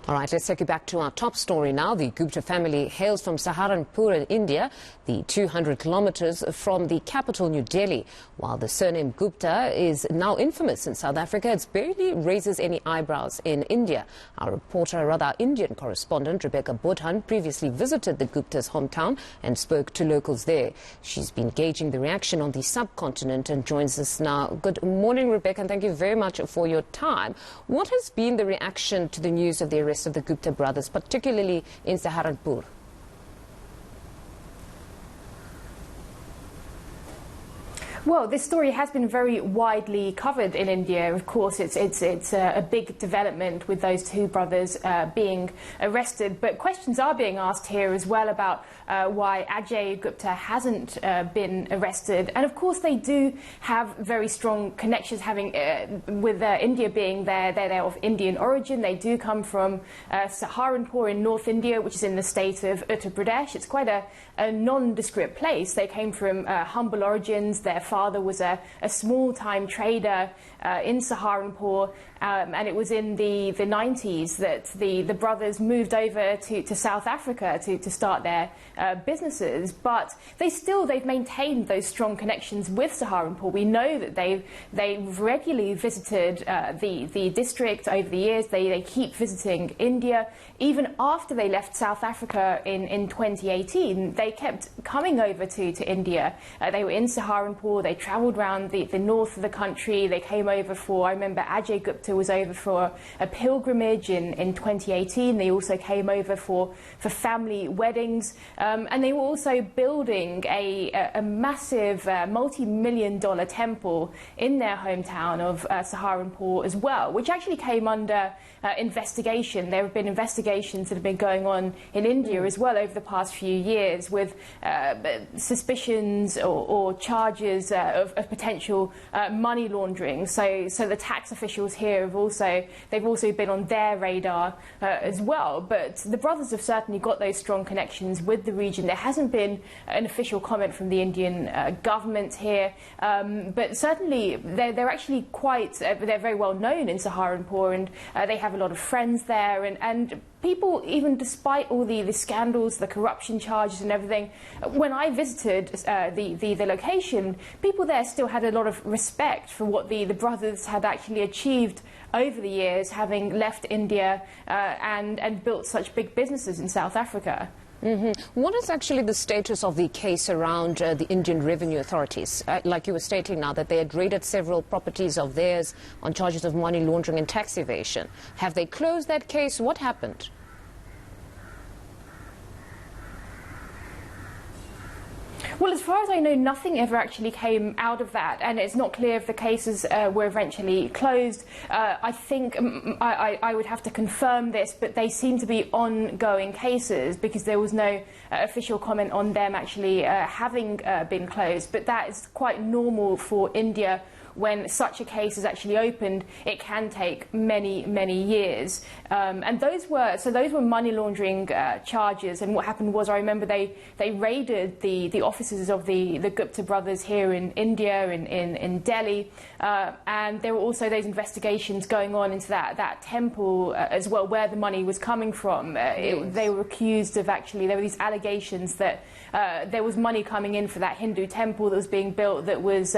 All right, let's take you back to our top story now. The Gupta family hails from Saharanpur in India, the 200 kilometres from the capital, New Delhi. While the surname Gupta is now infamous in South Africa, it barely raises any eyebrows in India. Our Indian correspondent, Bundhun, previously visited the Guptas' hometown and spoke to locals there. She's been gauging the reaction on the subcontinent and joins us now. Good morning, Rebecca, and thank you very much for your time. What has been the reaction to the news of the arrest of the Gupta brothers, particularly in Saharanpur? Well, this story has been very widely covered in India. Of course, it's a big development with those two brothers being arrested. But questions are being asked here as well about why Ajay Gupta hasn't been arrested. And of course, they do have very strong connections, with India being they're of Indian origin. They do come from Saharanpur in North India, which is in the state of Uttar Pradesh. It's quite a nondescript place. They came from humble origins. Their father was a small-time trader in Saharanpur, and it was in the 90s that the brothers moved over to South Africa to start their businesses. But they've maintained those strong connections with Saharanpur. We know that they've regularly visited the district over the years. They keep visiting India. Even after they left South Africa in 2018, they kept coming over to India. They were in Saharanpur. They travelled around the north of the country. They came over I remember Ajay Gupta was over for a pilgrimage in 2018. They also came over for family weddings. And they were also building a massive multi-million-dollar temple in their hometown of Saharanpur as well, which actually came under investigation. There have been investigations that have been going on in India as well over the past few years with suspicions or charges of potential money laundering. So the tax officials here they've also been on their radar as well. But the brothers have certainly got those strong connections with the region. There hasn't been an official comment from the Indian government here, but certainly they're actually they're very well known in Saharanpur, and they have a lot of friends there, and people, even despite all the scandals, the corruption charges and everything, when I visited the location, people there still had a lot of respect for what the brothers had actually achieved over the years, having left India and built such big businesses in South Africa. What is actually the status of the case around the Indian revenue authorities? Like you were stating now, that they had raided several properties of theirs on charges of money laundering and tax evasion. Have they closed that case? What happened? Well, as far as I know, nothing ever actually came out of that, and it's not clear if the cases were eventually closed. I think I would have to confirm this, but they seem to be ongoing cases because there was no official comment on them actually having been closed. But that is quite normal for India. When such a case is actually opened, it can take many years. And those were money laundering charges. And what happened was, I remember they raided the offices of the Gupta brothers here in India, in Delhi. And there were also those investigations going on into that temple as well, where the money was coming from. They were accused of there were these allegations that there was money coming in for that Hindu temple that was being built that was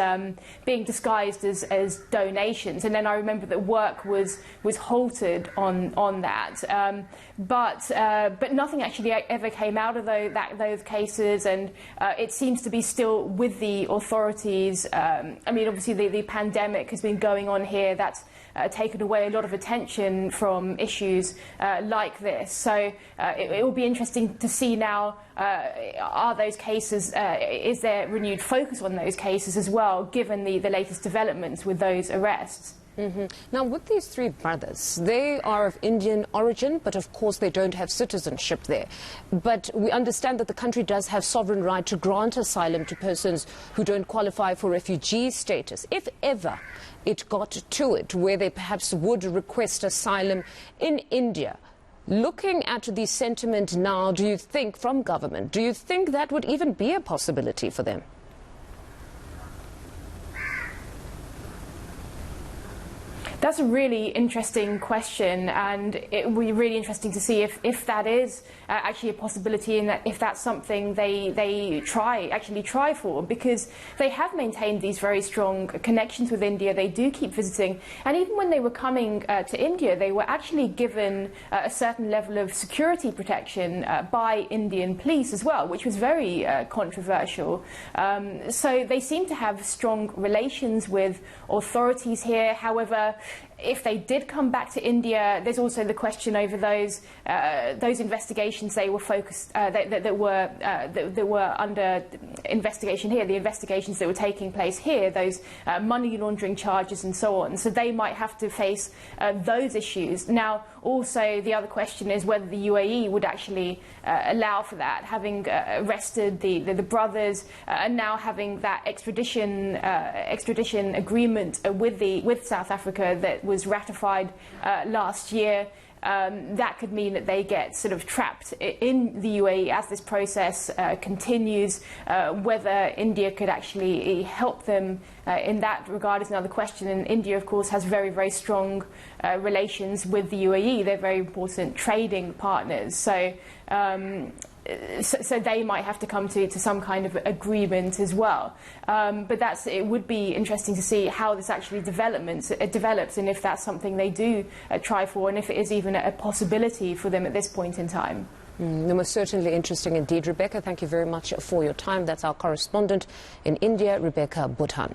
being disguised as donations, and then I remember that work was halted on that, but nothing actually ever came out of those cases, and it seems to be still with the authorities. I mean, obviously the pandemic has been going on here. That's taken away a lot of attention from issues like this. So it will be interesting to see now, are those cases, is there renewed focus on those cases as well, given the latest developments with those arrests? Now, with these three brothers, they are of Indian origin, but of course they don't have citizenship there. But we understand that the country does have sovereign right to grant asylum to persons who don't qualify for refugee status, if ever it got to it, where they perhaps would request asylum in India. Looking at the sentiment now, do you think, from government, do you think that would even be a possibility for them? That's a really interesting question, and it will be really interesting to see if that is actually a possibility, and that if that's something they actually try for, because they have maintained these very strong connections with India. They do keep visiting, and even when they were coming to India, they were actually given a certain level of security protection by Indian police as well, which was very controversial. So they seem to have strong relations with authorities here. However, if they did come back to India, there's also the question over those investigations they were focused that were under investigation here, the investigations that were taking place here, those money laundering charges and so on. So they might have to face those issues. Now, also the other question is whether the UAE would actually allow for that, having arrested the brothers and now having that extradition agreement with South Africa that was ratified last year. That could mean that they get sort of trapped in the UAE as this process continues. Whether India could actually help them in that regard is another question. And India, of course, has very, very strong relations with the UAE. They're very important trading partners. So they might have to come to some kind of agreement as well. But it would be interesting to see how this actually develops, and if that's something they do try for, and if it is even a possibility for them at this point in time. They were certainly interesting indeed, Rebecca. Thank you very much for your time. That's our correspondent in India, Rebecca Bundhun.